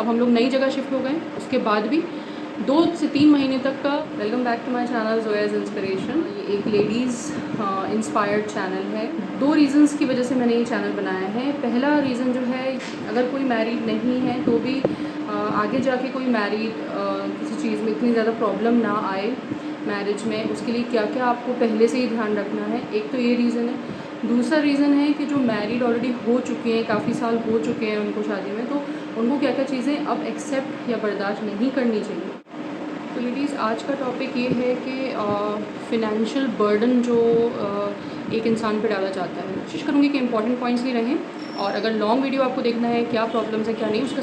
अब हम लोग नई जगह शिफ्ट हो गए, उसके बाद भी 2 से 3 महीने तक का। Welcome back to my channel Zoya's inspiration. ये एक लेडीज़ इंस्पायर्ड चैनल है। 2 रीज़न्स की वजह से मैंने ये चैनल बनाया है। पहला रीज़न जो है, अगर कोई मैरिड नहीं है तो भी आगे जाके कोई मैरिड किसी चीज़ में इतनी ज़्यादा प्रॉब्लम ना आए मैरिज में, उसके लिए क्या क्या आपको पहले से ही ध्यान रखना है। एक तो ये रीज़न है। दूसरा रीज़न है कि जो मैरिड ऑलरेडी हो चुके हैं, काफ़ी साल हो चुके हैं उनको शादी में, तो उनको क्या क्या चीज़ें अब एक्सेप्ट या बर्दाश्त नहीं करनी चाहिए। तो लेडीज़, आज का टॉपिक ये है कि फ़िनेंशियल बर्डन जो एक इंसान पर डाला जाता है। कोशिश करूँगी कि इंपॉर्टेंट पॉइंट्स ही रहें, और अगर लॉन्ग वीडियो आपको देखना है क्या प्रॉब्लम्स है क्या नहीं, उसका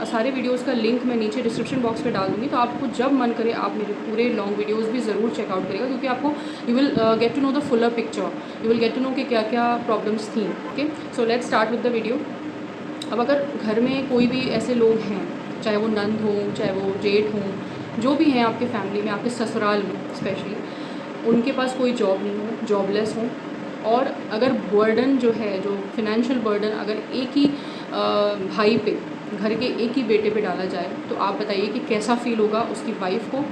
सारे वीडियोस का लिंक मैं नीचे डिस्क्रिप्शन बॉक्स में डाल दूँगी। तो आपको जब मन करे आप मेरे पूरे लॉन्ग वीडियोस भी ज़रूर चेकआउट करेगा, क्योंकि आपको you will get to know the fuller picture, you will get to know कि क्या क्या प्रॉब्लम्स थी। Okay, so let's start with the video. अब अगर घर में कोई भी ऐसे लोग हैं, चाहे वो नंद हो, चाहे वो जेठ हों, जो भी हैं आपके फैमिली में, आपके ससुराल में स्पेशली, उनके पास कोई जॉब नहीं हो, जॉबलेस हो, और अगर बर्डन जो है, जो फिनेंशियल बर्डन अगर एक ही भाई पे, घर के एक ही बेटे पे डाला जाए, तो आप बताइए कि कैसा फ़ील होगा उसकी वाइफ को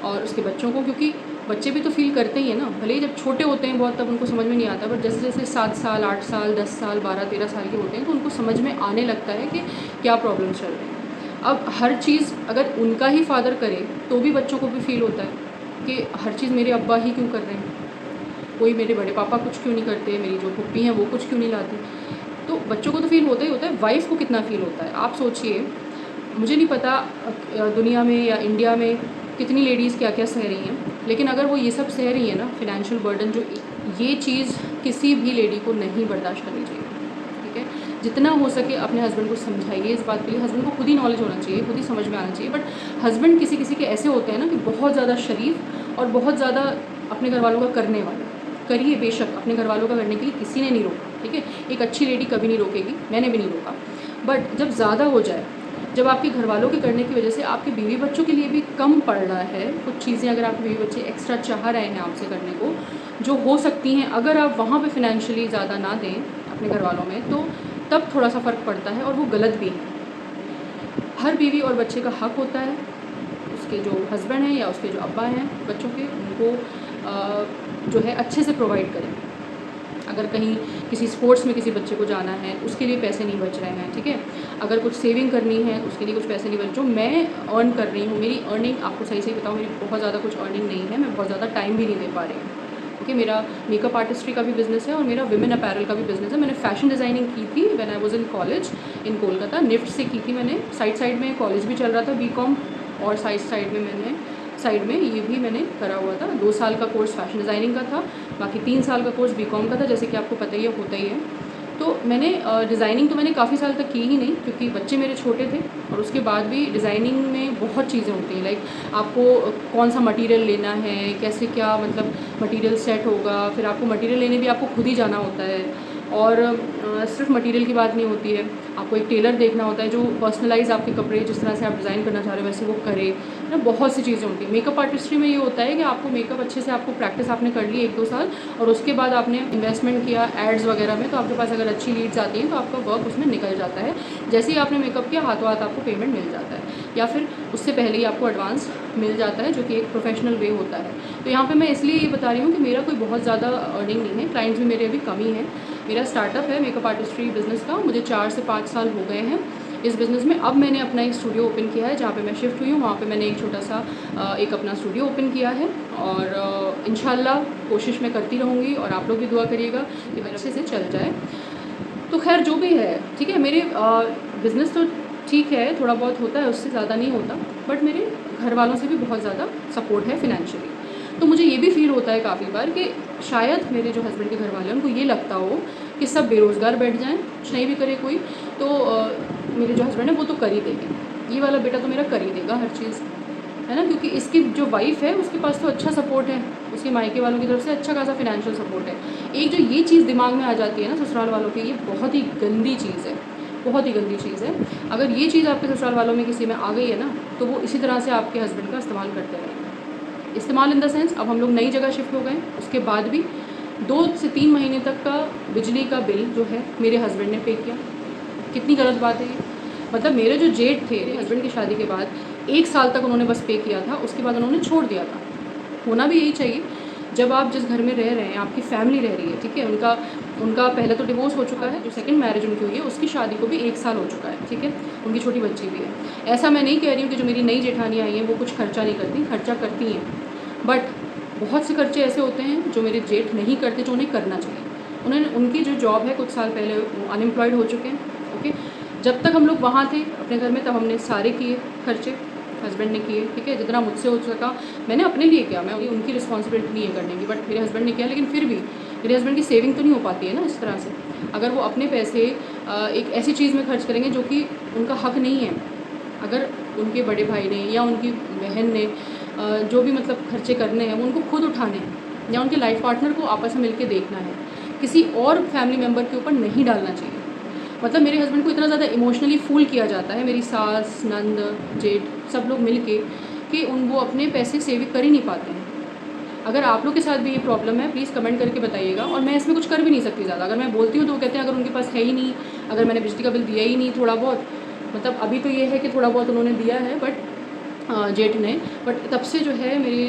और उसके बच्चों को। क्योंकि बच्चे भी तो फील करते ही हैं ना, भले ही जब छोटे होते हैं बहुत तब उनको समझ में नहीं आता, बट जैसे जैसे 7 साल 8 साल 10 साल 12-13 साल के होते हैं तो उनको समझ में आने लगता है कि क्या प्रॉब्लम चल रही है। अब हर चीज़ अगर उनका ही फादर करे तो भी बच्चों को भी फील होता है कि हर चीज़ मेरे अब्बा ही क्यों कर रहे हैं, कोई मेरे बड़े पापा कुछ क्यों नहीं करते, मेरी जो पुप्पी हैं वो कुछ क्यों नहीं लाती। तो बच्चों को तो फील होता ही होता है, वाइफ को कितना फील होता है आप सोचिए। मुझे नहीं पता दुनिया में या इंडिया में कितनी लेडीज़ क्या क्या सह रही हैं, लेकिन अगर वो ये सब सह रही है ना, फिनेंशियल बर्डन, जो ये चीज़ किसी भी लेडी को नहीं बर्दाश्त करनी चाहिए। ठीक है, जितना हो सके अपने हस्बैंड को समझाइए इस बात के लिए। हस्बैंड को खुद ही नॉलेज होना चाहिए, खुद ही समझ में आना चाहिए। बट हस्बैंड किसी किसी के ऐसे होते हैं ना कि बहुत ज़्यादा शरीफ और बहुत ज़्यादा अपने घर वालों का करने वाले। करिए बेशक, अपने घर वालों का करने के लिए किसी ने नहीं रोका, ठीक है, एक अच्छी लेडी कभी नहीं रोकेगी, मैंने भी नहीं रोका। बट जब ज़्यादा हो जाए, जब आपके घर वालों के करने की वजह से आपके बीवी बच्चों के लिए भी कम पड़ रहा है, कुछ चीज़ें अगर आपके बीवी बच्चे एक्स्ट्रा चाह रहे हैं आपसे करने को, जो हो सकती हैं, अगर आप वहाँ पे फिनेंशियली ज़्यादा ना दें अपने घर वालों में, तो तब थोड़ा सा फ़र्क पड़ता है, और वो गलत भी है। हर बीवी और बच्चे का हक होता है, उसके जो हस्बैंड हैं या उसके जो अब्बा हैं बच्चों के, उनको जो है अच्छे से प्रोवाइड करें। अगर कहीं किसी स्पोर्ट्स में किसी बच्चे को जाना है, उसके लिए पैसे नहीं बच रहे हैं, ठीक है, अगर कुछ सेविंग करनी है उसके लिए कुछ पैसे नहीं बच, जो मैं अर्न कर रही हूँ, मेरी अर्निंग आपको सही बताऊँ, मेरी बहुत ज़्यादा कुछ अर्निंग नहीं है, मैं बहुत ज़्यादा टाइम भी नहीं दे पा रही हूँ। ओके, मेरा मेकअप आर्टिस्ट्री का भी बिज़नेस है और मेरा विमेन अपैरल का भी बिज़नेस है। मैंने फ़ैशन डिज़ाइनिंग की थी when I was in college in Kolkata, NIFT से की थी मैंने। साइड में कॉलेज भी चल रहा था बीकॉम, और साइड में ये भी मैंने करा हुआ था। 2 साल का कोर्स फ़ैशन डिज़ाइनिंग का था, बाकी 3 साल का कोर्स बीकॉम का था, जैसे कि आपको पता ही है, होता ही है। तो मैंने डिज़ाइनिंग तो मैंने काफ़ी साल तक की ही नहीं, क्योंकि बच्चे मेरे छोटे थे, और उसके बाद भी डिज़ाइनिंग में बहुत चीज़ें होती हैं। लाइक आपको कौन सा मटेरियल लेना है, कैसे क्या मतलब मटेरियल सेट होगा, फिर आपको मटेरियल लेने भी आपको खुद ही जाना होता है, और सिर्फ मटेरियल की बात नहीं होती है, आपको एक टेलर देखना होता है जो पर्सनलाइज़ आपके कपड़े जिस तरह से आप डिज़ाइन करना चाह रहे हो वैसे वो करे ना। बहुत सी चीज़ें होती हैं। मेकअप आर्टिस्ट्री में ये होता है कि आपको मेकअप अच्छे से, आपको प्रैक्टिस आपने कर ली 1-2 साल, और उसके बाद आपने इन्वेस्टमेंट किया एड्स वगैरह में, तो आपके पास अगर अच्छी लीड्स आती हैं तो आपका वर्क उसमें निकल जाता है। जैसे ही आपने मेकअप किया, हाथों हाथ आपको पेमेंट मिल जाता है, या फिर उससे पहले ही आपको एडवांस मिल जाता है, जो कि एक प्रोफेशनल वे होता है। तो यहाँ पे मैं इसलिए ये बता रही हूँ कि मेरा कोई बहुत ज़्यादा अर्निंग नहीं है, क्लाइंट्स भी मेरे अभी कम ही हैं। मेरा स्टार्टअप है मेकअप आर्टिस्ट्री बिज़नेस का, मुझे 4 से 5 साल हो गए हैं इस बिज़नेस में। अब मैंने अपना एक स्टूडियो ओपन किया है, जहाँ पे मैं शिफ्ट हुई हूँ, वहाँ पे मैंने एक छोटा सा एक अपना स्टूडियो ओपन किया है, और इंशाल्लाह कोशिश मैं करती रहूँगी, और आप लोग भी दुआ करिएगा कि मेरे अच्छे से चल जाए। तो खैर जो भी है, ठीक है, मेरे बिज़नेस तो ठीक है, थोड़ा बहुत होता है, उससे ज़्यादा नहीं होता, बट मेरे घर वालों से भी बहुत ज़्यादा सपोर्ट है फिनेंशियली। तो मुझे ये भी फ़ील होता है काफ़ी बार कि शायद मेरे जो हस्बैंड के घर वाले हैं उनको ये लगता हो कि सब बेरोज़गार बैठ जाएं, कुछ नहीं भी करे कोई, तो मेरे जो हस्बैंड है वो तो कर ही देंगे, ये वाला बेटा तो मेरा कर ही देगा हर चीज़, है ना, क्योंकि इसकी जो वाइफ है उसके पास तो अच्छा सपोर्ट है, उसके मायके वालों की तरफ से अच्छा खासा फिनेंशियल सपोर्ट है। एक जो ये चीज़ दिमाग में आ जाती है ना ससुराल वालों के, ये बहुत ही गंदी चीज़ है, बहुत ही गंदी चीज़ है। अगर ये चीज़ आपके ससुराल वालों में किसी में आ गई है ना, तो वो इसी तरह से आपके हस्बैंड का इस्तेमाल करते रहेंगे। इस्तेमाल इन द सेंस, अब हम लोग नई जगह शिफ्ट हो गए, उसके बाद भी 2 से 3 महीने तक का बिजली का बिल जो है मेरे हस्बैंड ने पे किया। कितनी गलत बात है ये। मतलब मेरे जो जेठ थे हस्बैंड की शादी के बाद 1 साल तक उन्होंने बस पे किया था, उसके बाद उन्होंने छोड़ दिया था। होना भी यही चाहिए। जब आप जिस घर में रह रहे हैं, आपकी फैमिली रह रही है, ठीक है, उनका पहले तो डिवोर्स हो चुका है, जो सेकंड मैरिज उनकी हुई है उसकी शादी को भी 1 साल हो चुका है, ठीक है, उनकी छोटी बच्ची भी है। ऐसा मैं नहीं कह रही हूँ कि जो मेरी नई जेठानी आई हैं वो कुछ खर्चा नहीं करती, खर्चा करती हैं, बट बहुत से खर्चे ऐसे होते हैं जो मेरे जेठ नहीं करते, जो उन्हें करना चाहिए। उनकी जो जॉब है कुछ साल पहले वो अनएम्प्लॉयड हो चुके हैं, ओके। जब तक हम लोग वहाँ थे अपने घर में तब हमने सारे किए खर्चे, हस्बैंड ने किए, ठीक है, जितना मुझसे हो सका मैंने अपने लिए किया, मैं उनकी रिस्पॉन्सिबिलिटी नहीं है करने की, बट मेरे हस्बैंड ने किया। लेकिन फिर भी मेरे हस्बैंड की सेविंग तो नहीं हो पाती है ना इस तरह से। अगर वो अपने पैसे एक ऐसी चीज़ में खर्च करेंगे जो कि उनका हक नहीं है, अगर उनके बड़े भाई ने या उनकी बहन ने जो भी मतलब खर्चे करने हैं वो उनको खुद उठाने हैं, या उनके लाइफ पार्टनर को आपस में मिलकर देखना है, किसी और फैमिली मेम्बर के ऊपर नहीं डालना चाहिए। मतलब मेरे हस्बैंड को इतना ज़्यादा इमोशनली फूल किया जाता है, मेरी सास, नंद, जेठ सब लोग मिल के, कि वो अपने पैसे सेव कर ही नहीं पाते हैं। अगर आप लोग के साथ भी ये प्रॉब्लम है प्लीज़ कमेंट करके बताइएगा। और मैं इसमें कुछ कर भी नहीं सकती ज़्यादा, अगर मैं बोलती हूँ तो वो कहते हैं अगर उनके पास है ही नहीं, अगर मैंने बिजली का बिल दिया ही नहीं थोड़ा बहुत, मतलब अभी तो ये है कि थोड़ा बहुत उन्होंने दिया है, बट जेठ ने, बट तब से जो है मेरे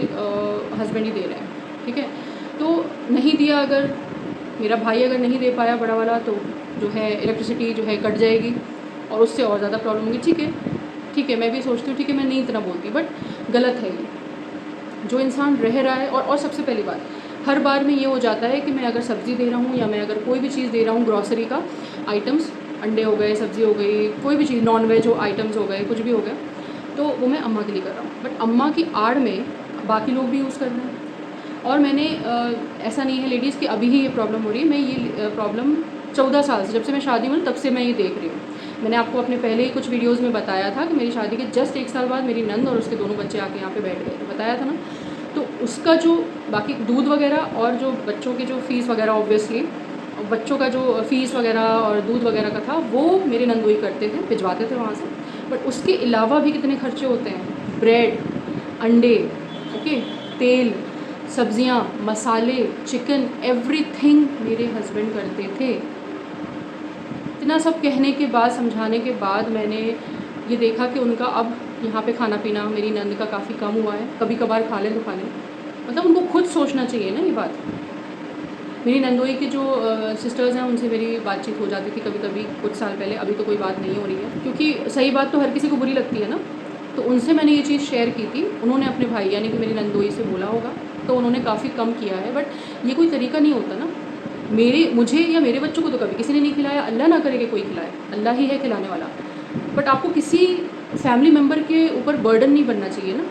हस्बैंड ही दे रहे हैं, ठीक है। तो नहीं दिया, अगर मेरा भाई अगर नहीं दे पाया बड़ा वाला, तो जो है इलेक्ट्रिसिटी जो है कट जाएगी और उससे और ज़्यादा प्रॉब्लम होगी, ठीक है, मैं भी सोचती हूँ, ठीक है, मैं नहीं इतना बोलती, बट गलत है ये जो इंसान रह रहा है। और सबसे पहली बात, हर बार में ये हो जाता है कि मैं अगर सब्ज़ी दे रहा हूँ या मैं अगर कोई भी चीज़ दे रहा हूँ, ग्रॉसरी का आइटम्स, अंडे हो गए, सब्ज़ी हो गई, कोई भी चीज़, नॉन वेज हो आइटम्स हो गए, कुछ भी हो गया, तो वो मैं अम्मा के लिए कर रहा हूँ, बट अम्मा की आड़ में बाकी लोग भी यूज़ कर रहे हैं। और मैंने ऐसा नहीं है लेडीज़ कि अभी ही ये प्रॉब्लम हो रही है, मैं ये प्रॉब्लम 14 साल से, जब से मैं शादी हुई तब से मैं ये देख रही हूँ। मैंने आपको अपने पहले ही कुछ वीडियोस में बताया था कि मेरी शादी के जस्ट 1 साल बाद मेरी नंद और उसके दोनों बच्चे आके यहाँ पे बैठ गए, बताया था ना। तो उसका जो बाकी दूध वगैरह और जो बच्चों की जो फ़ीस वगैरह, ऑब्वियसली बच्चों का जो फ़ीस वगैरह और दूध वगैरह का था वो मेरे नंदोई करते थे, भिजवाते थे वहाँ से। बट उसके अलावा भी कितने खर्चे होते हैं, ब्रेड, अंडे, ओके, तेल, सब्जियां, मसाले, चिकन, एवरीथिंग मेरे हस्बैंड करते थे। इतना सब कहने के बाद, समझाने के बाद मैंने ये देखा कि उनका अब यहाँ पे खाना पीना मेरी नंद का काफ़ी कम हुआ है, कभी कभार खा ले तो खा ले, मतलब उनको खुद सोचना चाहिए ना ये बात। मेरी नंदोई की जो सिस्टर्स हैं उनसे मेरी बातचीत हो जाती थी कभी कभी कुछ साल पहले, अभी तो कोई बात नहीं हो रही है, क्योंकि सही बात तो हर किसी को बुरी लगती है ना। तो उनसे मैंने ये चीज़ शेयर की थी, उन्होंने अपने भाई यानी कि मेरी नंदोई से बोला होगा, तो उन्होंने काफ़ी कम किया है। बट ये कोई तरीका नहीं होता ना, मुझे या मेरे बच्चों को तो कभी किसी ने नहीं खिलाया, अल्लाह ना करे कि कोई खिलाए, अल्लाह ही है खिलाने वाला। बट आपको किसी फैमिली मेम्बर के ऊपर बर्डन नहीं बनना चाहिए ना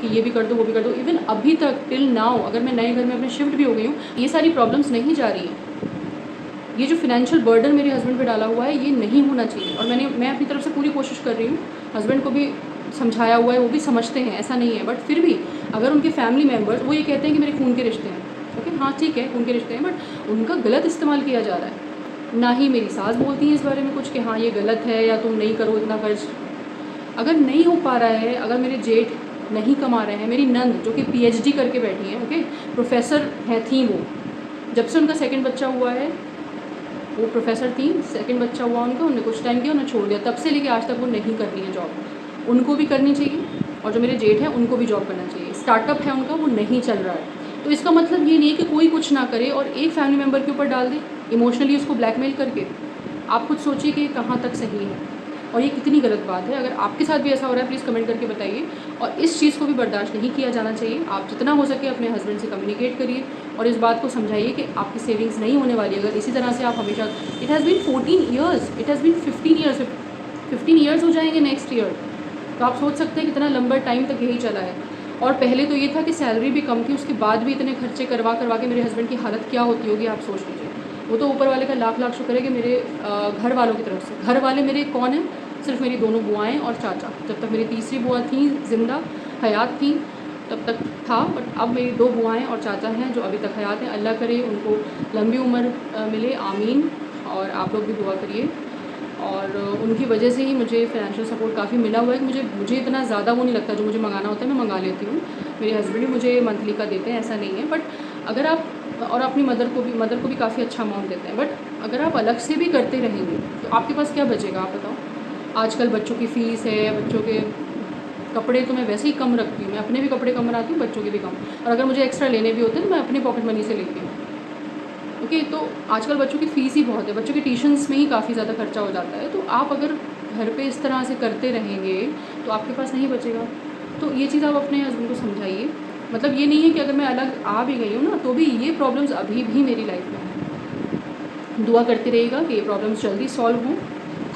कि ये भी कर दो वो भी कर दो। इवन अभी तक टिल नाउ, अगर मैं नए घर में अपने शिफ्ट भी हो गई हूँ, ये सारी प्रॉब्लम्स नहीं जा रही हैं। ये जो फिनेंशियल बर्डन मेरे हस्बैंड पे डाला हुआ है ये नहीं होना चाहिए। और मैं अपनी तरफ से पूरी कोशिश कर रही हूँ, हस्बैंड को भी समझाया हुआ है, वो भी समझते हैं, ऐसा नहीं है। बट फिर भी अगर उनके फैमिली मेम्बर्स वो ये कहते हैं कि मेरे खून के रिश्ते हैं, ओके, हाँ ठीक है खून के रिश्ते हैं, बट उनका गलत इस्तेमाल किया जा रहा है। ना ही मेरी सास बोलती है इस बारे में कुछ कि हाँ ये गलत है या तुम नहीं करो इतना खर्च। अगर नहीं हो पा रहा है, अगर मेरे जेठ नहीं कमा रहे हैं, मेरी नंद जो कि PhD करके बैठी हैं, ओके, प्रोफेसर थी वो, जब से उनका सेकंड बच्चा हुआ है वो प्रोफेसर थी, सेकंड बच्चा हुआ उनका, उन्होंने कुछ टाइम किया उन्होंने छोड़ दिया, तब से लेके आज तक वो नहीं कर रही है जॉब। उनको भी करनी चाहिए और जो मेरे जेठ हैं उनको भी जॉब करना चाहिए। स्टार्टअप है उनका, वो नहीं चल रहा है, तो इसका मतलब ये नहीं है कि कोई कुछ ना करे और एक फैमिली मेम्बर के ऊपर डाल दे इमोशनली उसको ब्लैकमेल करके। आप खुद सोचिए कि कहाँ तक सही है और ये कितनी गलत बात है। अगर आपके साथ भी ऐसा हो रहा है प्लीज़ कमेंट करके बताइए। और इस चीज़ को भी बर्दाश्त नहीं किया जाना चाहिए। आप जितना हो सके अपने हस्बैंड से कम्युनिकेट करिए और इस बात को समझाइए कि आपकी सेविंग्स नहीं होने वाली। अगर इसी तरह से आप हमेशा, it has been 14 years, it has been 15 years हो जाएंगे नेक्स्ट ईयर, तो आप सोच सकते हैं कितना लंबा टाइम तक यही चला है। और पहले तो ये था कि सैलरी भी कम थी, उसके बाद भी इतने खर्चे करवा के मेरे हस्बैंड की हालत क्या होती होगी आप सोच लीजिए। वो तो ऊपर वाले का लाख लाख शुक्र है कि मेरे घर वालों की तरफ से, घर वाले मेरे कौन हैं, सिर्फ मेरी दोनों बुआएं और चाचा। जब तक मेरी तीसरी बुआ थी जिंदा हयात थी तब तक था, बट अब मेरी 2 बुआएं और चाचा हैं जो अभी तक हयात हैं। अल्लाह करे उनको लंबी उम्र मिले, आमीन। और आप लोग भी दुआ करिए। और उनकी वजह से ही मुझे फाइनेंशियल सपोर्ट काफ़ी मिला हुआ है कि मुझे इतना ज़्यादा वो नहीं लगता, जो मुझे मंगाना होता है मैं मंगा लेती हूँ। मेरे हस्बैंड भी मुझे मंथली का देते हैं, ऐसा नहीं है। बट अगर आप, और अपनी मदर को भी काफ़ी अच्छा अमाउंट देते हैं, बट अगर आप अलग से भी करते रहेंगे तो आपके पास क्या बचेगा आप बताओ। आजकल बच्चों की फ़ीस है, बच्चों के कपड़े तो मैं वैसे ही कम रखती हूँ, मैं अपने भी कपड़े कम बनाती हूँ, बच्चों के भी कम, और अगर मुझे एक्स्ट्रा लेने भी होते हैं तो मैं अपनी पॉकेट मनी से लेती हूँ। ओके, तो आजकल बच्चों की फ़ीस ही बहुत है, बच्चों के ट्यूशन्स में ही काफ़ी ज़्यादा खर्चा हो जाता है। तो आप अगर घर पे इस तरह से करते रहेंगे तो आपके पास नहीं बचेगा। तो ये चीज़ आप अपने हस्बैंड को समझाइए। मतलब ये नहीं है कि अगर मैं अलग आ भी गई हूँ ना तो भी ये प्रॉब्लम्स अभी भी मेरी लाइफ में हैं। दुआ करते रहिएगा कि ये प्रॉब्लम्स जल्दी सॉल्व हों।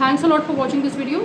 Thanks a lot for watching this video.